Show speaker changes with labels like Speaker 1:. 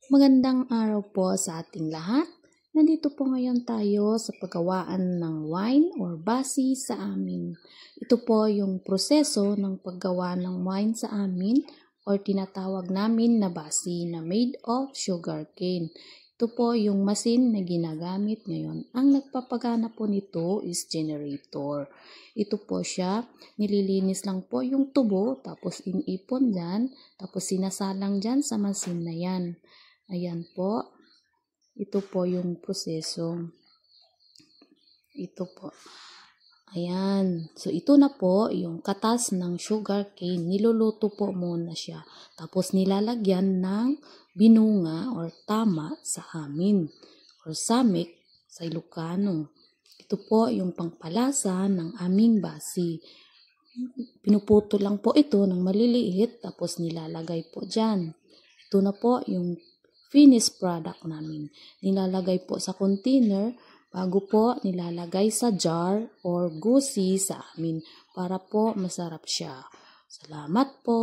Speaker 1: Magandang araw po sa ating lahat. Nandito po ngayon tayo sa paggawaan ng wine or basi sa amin. Ito po yung proseso ng paggawa ng wine sa amin or tinatawag namin na basi na made of sugarcane. Ito po yung masin na ginagamit ngayon. Ang nagpapagana po nito is generator. Ito po siya, nililinis lang po yung tubo, tapos inipon dyan, tapos sinasalang dyan sa masin na yan. Ayan po, ito po yung proseso. Ito po. Ayan. So, ito na po yung katas ng sugarcane. Niluluto po muna siya. Tapos, nilalagyan ng binunga or tama sa amin. Or samik sa Ilocano. Ito po yung pangpalasa ng aming basi. Pinuputo lang po ito ng maliliit. Tapos, nilalagay po dyan. Ito na po yung finished product namin. Nilalagay po sa container bago po nilalagay sa jar or gusi sa amin para po masarap siya. Salamat po!